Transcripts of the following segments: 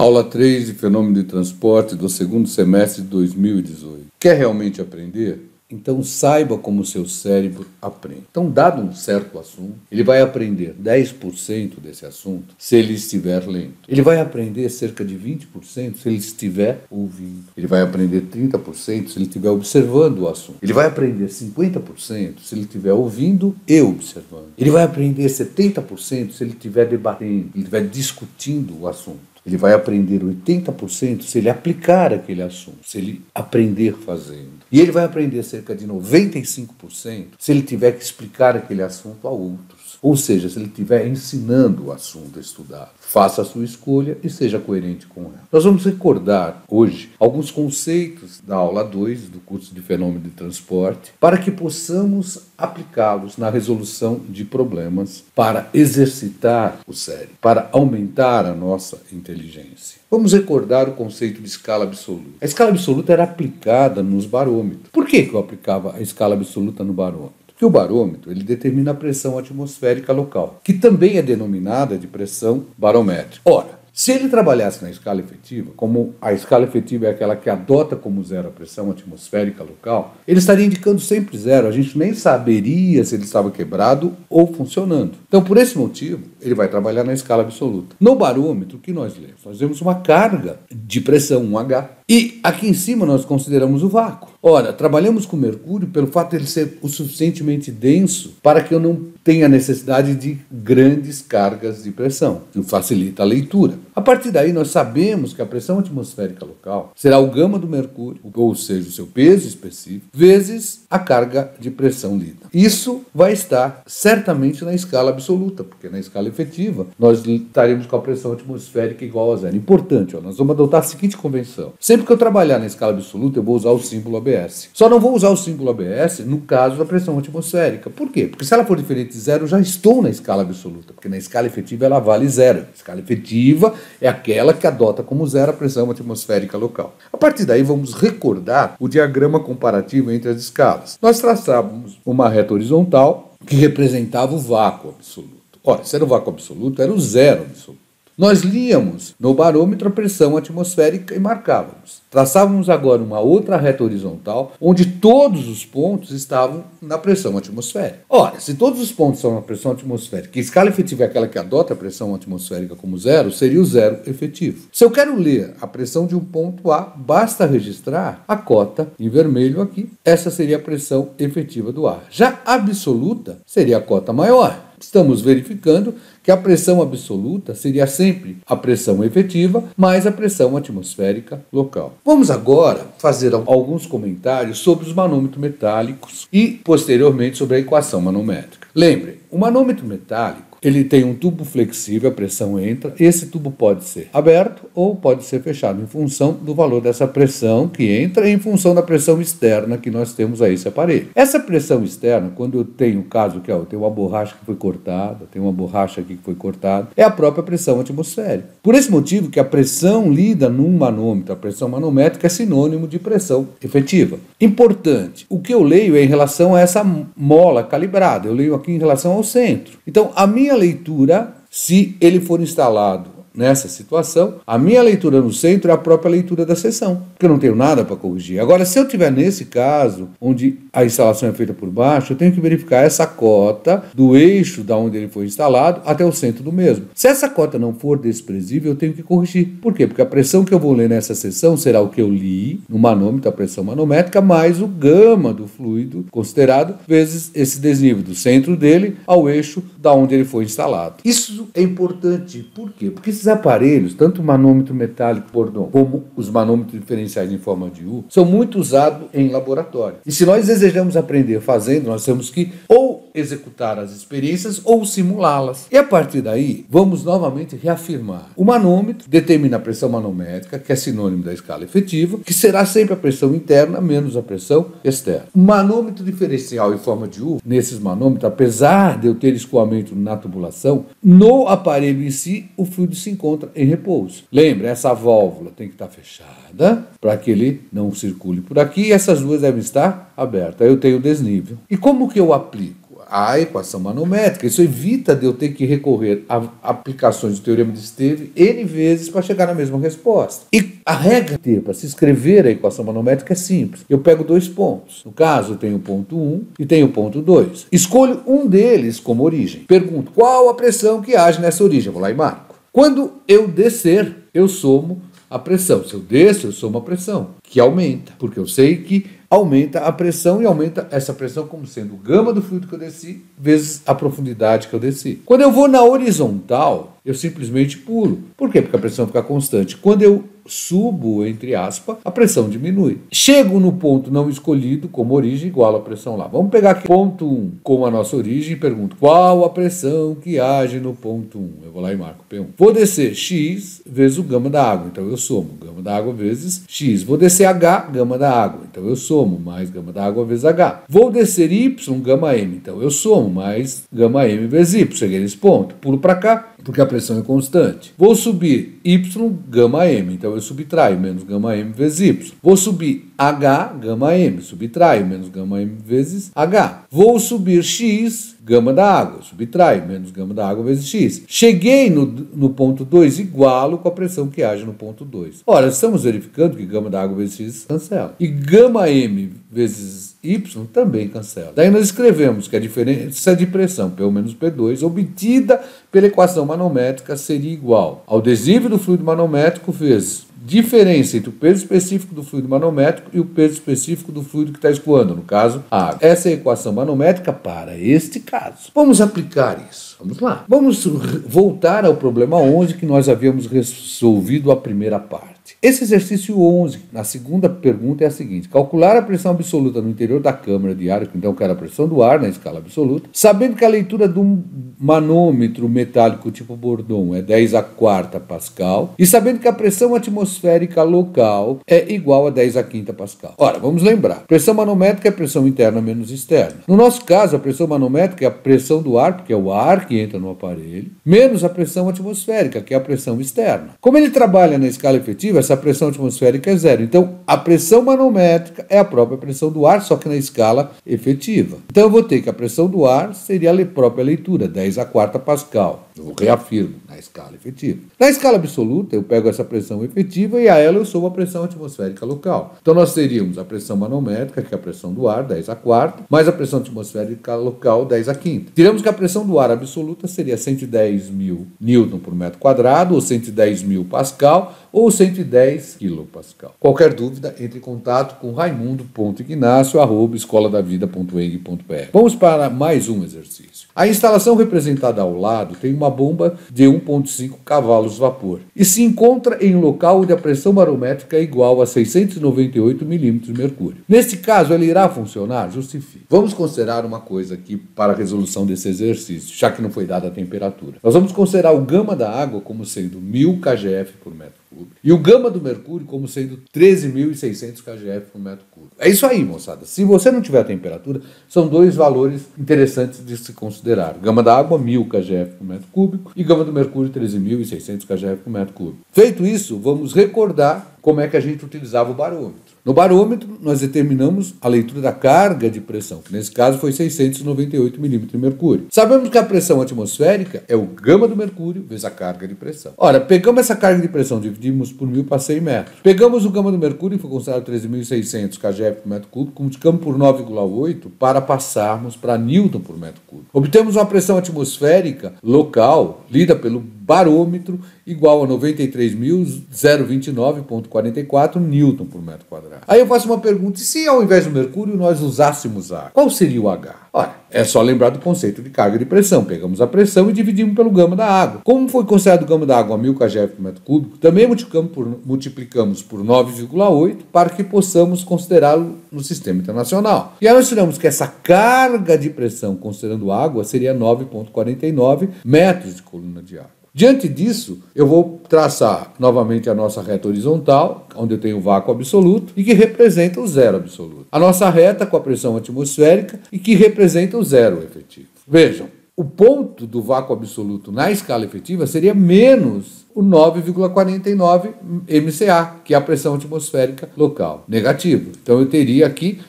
Aula 3 de Fenômeno de Transporte do segundo semestre de 2018. Quer realmente aprender? Então saiba como o seu cérebro aprende. Então, dado um certo assunto, ele vai aprender 10% desse assunto se ele estiver lendo. Ele vai aprender cerca de 20% se ele estiver ouvindo. Ele vai aprender 30% se ele estiver observando o assunto. Ele vai aprender 50% se ele estiver ouvindo e observando. Ele vai aprender 70% se ele estiver debatendo, ele estiver discutindo o assunto. Ele vai aprender 80% se ele aplicar aquele assunto, se ele aprender fazendo. E ele vai aprender cerca de 95% se ele tiver que explicar aquele assunto a outros. Ou seja, se ele estiver ensinando o assunto a estudar. Faça a sua escolha e seja coerente com ela. Nós vamos recordar hoje alguns conceitos da aula 2 do curso de Fenômeno de Transporte para que possamos aplicá-los na resolução de problemas, para exercitar o cérebro, para aumentar a nossa inteligência. Vamos recordar o conceito de escala absoluta. A escala absoluta era aplicada nos barômetros. Por que eu aplicava a escala absoluta no barômetro? Porque o barômetro ele determina a pressão atmosférica local, que também é denominada de pressão barométrica. Ora, se ele trabalhasse na escala efetiva, como a escala efetiva é aquela que adota como zero a pressão atmosférica local, ele estaria indicando sempre zero. A gente nem saberia se ele estava quebrado ou funcionando. Então, por esse motivo, ele vai trabalhar na escala absoluta. No barômetro, o que nós lemos? Nós vemos uma carga de pressão, um H. E aqui em cima nós consideramos o vácuo. Ora, trabalhamos com mercúrio pelo fato de ele ser o suficientemente denso para que eu não tenha necessidade de grandes cargas de pressão, que facilita a leitura. A partir daí, nós sabemos que a pressão atmosférica local será o gama do mercúrio, ou seja, o seu peso específico, vezes a carga de pressão lida. Isso vai estar certamente na escala absoluta, porque na escala efetiva nós estaremos com a pressão atmosférica igual a zero. Importante, nós vamos adotar a seguinte convenção. Sempre que eu trabalhar na escala absoluta, eu vou usar o símbolo ABS. Só não vou usar o símbolo ABS no caso da pressão atmosférica. Por quê? Porque se ela for diferente de zero, eu já estou na escala absoluta, porque na escala efetiva ela vale zero. A escala efetiva é aquela que adota como zero a pressão atmosférica local. A partir daí, vamos recordar o diagrama comparativo entre as escalas. Nós traçávamos uma reta horizontal que representava o vácuo absoluto. Ora, se era o vácuo absoluto, era o zero absoluto. Nós líamos no barômetro a pressão atmosférica e marcávamos. Traçávamos agora uma outra reta horizontal, onde todos os pontos estavam na pressão atmosférica. Ora, se todos os pontos são na pressão atmosférica, e a escala efetiva é aquela que adota a pressão atmosférica como zero, seria o zero efetivo. Se eu quero ler a pressão de um ponto A, basta registrar a cota em vermelho aqui. Essa seria a pressão efetiva do ar. Já a absoluta seria a cota maior. Estamos verificando que a pressão absoluta seria sempre a pressão efetiva mais a pressão atmosférica local. Vamos agora fazer alguns comentários sobre os manômetros metálicos e, posteriormente, sobre a equação manométrica. Lembre, o manômetro metálico ele tem um tubo flexível, a pressão entra. Esse tubo pode ser aberto ou pode ser fechado em função do valor dessa pressão que entra e em função da pressão externa que nós temos a esse aparelho. Essa pressão externa, quando eu tenho o caso que eu tenho uma borracha que foi cortada, tem uma borracha aqui que foi cortada, é a própria pressão atmosférica. Por esse motivo que a pressão lida num manômetro, a pressão manométrica é sinônimo de pressão efetiva. Importante, o que eu leio é em relação a essa mola calibrada, eu leio aqui em relação ao centro. Então, a minha leitura, se ele for instalado nessa situação, a minha leitura no centro é a própria leitura da seção, porque eu não tenho nada para corrigir. Agora, se eu estiver nesse caso, onde a instalação é feita por baixo, eu tenho que verificar essa cota do eixo da onde ele foi instalado até o centro do mesmo. Se essa cota não for desprezível, eu tenho que corrigir. Por quê? Porque a pressão que eu vou ler nessa seção será o que eu li no manômetro, a pressão manométrica, mais o gama do fluido considerado, vezes esse desnível do centro dele ao eixo da onde ele foi instalado. Isso é importante. Por quê? Porque esses aparelhos, tanto o manômetro metálico como os manômetros diferenciais em forma de U, são muito usados em laboratório. E se nós desejamos aprender fazendo, nós temos que ou executar as experiências ou simulá-las. E a partir daí, vamos novamente reafirmar. O manômetro determina a pressão manométrica, que é sinônimo da escala efetiva, que será sempre a pressão interna menos a pressão externa. O manômetro diferencial em forma de U, nesses manômetros, apesar de eu ter escoamento na tubulação, no aparelho em si, o fluido se encontra em repouso. Lembra, essa válvula tem que estar fechada para que ele não circule por aqui e essas duas devem estar abertas. Aí eu tenho desnível. E como que eu aplico? a equação manométrica. Isso evita de eu ter que recorrer a aplicações do teorema de Esteve N vezes para chegar na mesma resposta. E a regra para se escrever a equação manométrica é simples. Eu pego dois pontos. No caso, eu tenho o ponto 1 e tenho o ponto 2. Escolho um deles como origem. Pergunto qual a pressão que age nessa origem. Eu vou lá e marco. Quando eu descer, eu somo a pressão. Se eu desço, eu somo a pressão, que aumenta, porque eu sei que aumenta a pressão e aumenta essa pressão como sendo o gama do fluido que eu desci vezes a profundidade que eu desci. Quando eu vou na horizontal, eu simplesmente pulo. Por quê? Porque a pressão fica constante. Quando eu subo, entre aspas, a pressão diminui. Chego no ponto não escolhido como origem igual a pressão lá. Vamos pegar aqui ponto 1 como a nossa origem e pergunto qual a pressão que age no ponto 1. Eu vou lá e marco P1. Vou descer X vezes o gama da água, então eu somo gama da água vezes X. Vou descer H, gama da água, então eu somo mais gama da água vezes H. Vou descer Y, gama M, então eu somo mais gama M vezes Y. Cheguei nesse ponto, pulo para cá, porque a pressão é constante. Vou subir Y, gama M, então eu subtraio menos gama M vezes Y. Vou subir H, gama M, subtraio menos gama M vezes H. Vou subir X, gama da água, subtraio menos gama da água vezes X. Cheguei no ponto 2, igualo com a pressão que age no ponto 2. Ora, estamos verificando que gama da água vezes X cancela. E gama M vezes Y também cancela. Daí nós escrevemos que a diferença de pressão P1 menos P2 obtida pela equação manométrica seria igual ao desnível do fluido manométrico vezes diferença entre o peso específico do fluido manométrico e o peso específico do fluido que está escoando, no caso, a água. Essa é a equação manométrica para este caso. Vamos aplicar isso. Vamos lá. Vamos voltar ao problema 11 que nós havíamos resolvido a primeira parte. Esse exercício 11, na segunda pergunta, é a seguinte: calcular a pressão absoluta no interior da câmara de ar, então que era a pressão do ar na escala absoluta, sabendo que a leitura de um manômetro metálico tipo Bourdon é 10 a quarta Pascal, e sabendo que a pressão atmosférica local é igual a 10 a quinta Pascal. Ora, vamos lembrar, pressão manométrica é pressão interna menos externa. No nosso caso, a pressão manométrica é a pressão do ar, porque é o ar que entra no aparelho, menos a pressão atmosférica, que é a pressão externa. Como ele trabalha na escala efetiva, essa pressão atmosférica é zero. Então, a pressão manométrica é a própria pressão do ar, só que na escala efetiva. Então, eu vou ter que a pressão do ar seria a própria leitura, 10 a quarta Pascal. Eu reafirmo, na escala efetiva. Na escala absoluta, eu pego essa pressão efetiva e a ela eu somo a pressão atmosférica local. Então, nós teríamos a pressão manométrica, que é a pressão do ar, 10 a quarta, mais a pressão atmosférica local, 10 a quinta. Tiramos que a pressão do ar absoluta seria 110.000 Newton por metro quadrado, ou 110.000 Pascal, ou 110 quilopascal. Qualquer dúvida, entre em contato com raimundo.ignacio@escoladavida.eng.br. Vamos para mais um exercício. A instalação representada ao lado tem uma bomba de 1,5 cavalos vapor e se encontra em um local onde a pressão barométrica é igual a 698 milímetros de mercúrio. Neste caso, ela irá funcionar? Justifique. Vamos considerar uma coisa aqui para a resolução desse exercício, já que não foi dada a temperatura. Nós vamos considerar o gama da água como sendo 1000 kgf por metro cúbico e o gama do mercúrio como sendo 13.600 kgf por metro cúbico. É isso aí, moçada. Se você não tiver a temperatura, são dois valores interessantes de se considerar. Gama da água, 1000 kgf por metro cúbico e gama do mercúrio, 13.600 kgf por metro cúbico. Feito isso, vamos recordar como é que a gente utilizava o barômetro. No barômetro, nós determinamos a leitura da carga de pressão, que nesse caso foi 698 milímetros de mercúrio. Sabemos que a pressão atmosférica é o gama do mercúrio vezes a carga de pressão. Ora, pegamos essa carga de pressão, dividimos por 1000 para 100 metros. Pegamos o gama do mercúrio, que foi considerado 13.600 kgf por metro cúbico, multiplicamos por 9,8 para passarmos para Newton por metro cúbico. Obtemos uma pressão atmosférica local, lida pelo barômetro, igual a 93.029,44 Newton por metro quadrado. Aí eu faço uma pergunta: e se ao invés do mercúrio nós usássemos ar? Qual seria o H? Ora, é só lembrar do conceito de carga de pressão. Pegamos a pressão e dividimos pelo gama da água. Como foi considerado o gama da água a 1000 kgf por metro cúbico, também multiplicamos por 9,8 para que possamos considerá-lo no sistema internacional. E aí nós tiramos que essa carga de pressão, considerando água, seria 9,49 metros de coluna de água. Diante disso, eu vou traçar novamente a nossa reta horizontal, onde eu tenho o vácuo absoluto e que representa o zero absoluto. A nossa reta com a pressão atmosférica e que representa o zero efetivo. Vejam, o ponto do vácuo absoluto na escala efetiva seria menos o 9,49 MCA, que é a pressão atmosférica local. Negativo. Então eu teria aqui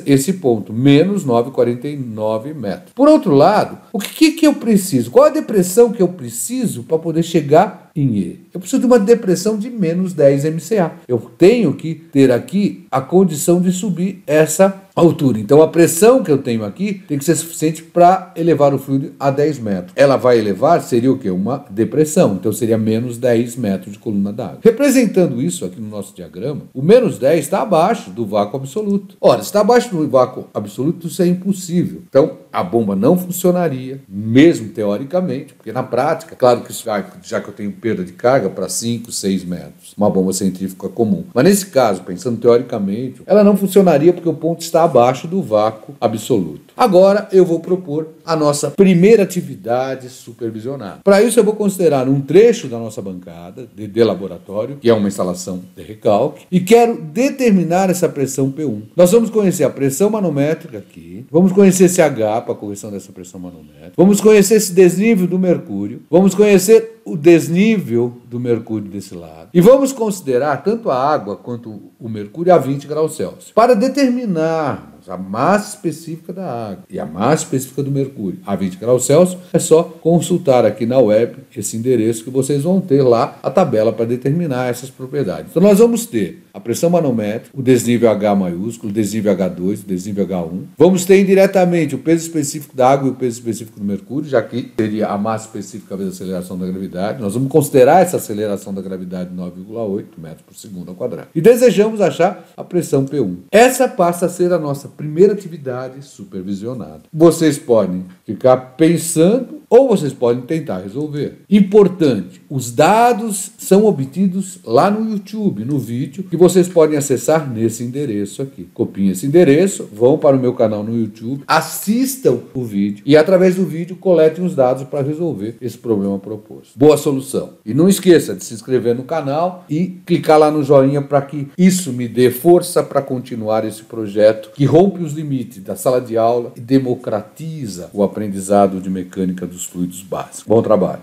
esse ponto, menos 9,49 metros. Por outro lado, o que eu preciso? Qual a depressão que eu preciso para poder chegar em E? Eu preciso de uma depressão de menos 10 MCA. Eu tenho que ter aqui a condição de subir essa altura. Então a pressão que eu tenho aqui tem que ser suficiente para elevar o fluido a 10 metros. Ela vai elevar, seria o quê? Uma depressão. Então seria menos 10 metros de coluna d'água. Representando isso aqui no nosso diagrama, o menos 10 está abaixo do vácuo absoluto. Ora, se está abaixo do vácuo absoluto, isso é impossível. Então a bomba não funcionaria, mesmo teoricamente, porque na prática, claro que já que eu tenho perda de carga para 5, 6 metros, uma bomba centrífuga comum. Mas nesse caso, pensando teoricamente, ela não funcionaria porque o ponto está abaixo do vácuo absoluto. Agora eu vou propor a nossa primeira atividade supervisionada. Para isso eu vou considerar um trecho da nossa bancada de laboratório, que é uma instalação de recalque, e quero determinar essa pressão P1. Nós vamos conhecer a pressão manométrica aqui, vamos conhecer esse H para a correção dessa pressão manométrica, vamos conhecer esse desnível do mercúrio, vamos conhecer o desnível do mercúrio desse lado. E vamos considerar tanto a água quanto o mercúrio a 20 graus Celsius. Para determinarmos a massa específica da água e a massa específica do mercúrio a 20 graus Celsius, é só consultar aqui na web esse endereço que vocês vão ter lá a tabela para determinar essas propriedades. Então nós vamos ter a pressão manométrica, o desnível H maiúsculo, o desnível H2, o desnível H1. Vamos ter indiretamente o peso específico da água e o peso específico do mercúrio, já que seria a massa específica vezes a aceleração da gravidade. Nós vamos considerar essa aceleração da gravidade de 9,8 metros por segundo ao quadrado. E desejamos achar a pressão P1. Essa passa a ser a nossa primeira atividade supervisionada. Vocês podem ficar pensando ou vocês podem tentar resolver. Importante, os dados são obtidos lá no YouTube, no vídeo, que vocês podem acessar nesse endereço aqui. Copiem esse endereço, vão para o meu canal no YouTube, assistam o vídeo e através do vídeo coletem os dados para resolver esse problema proposto. Boa solução! E não esqueça de se inscrever no canal e clicar lá no joinha para que isso me dê força para continuar esse projeto que rompe os limites da sala de aula e democratiza o aprendizado de mecânica dos fluidos básicos. Bom trabalho!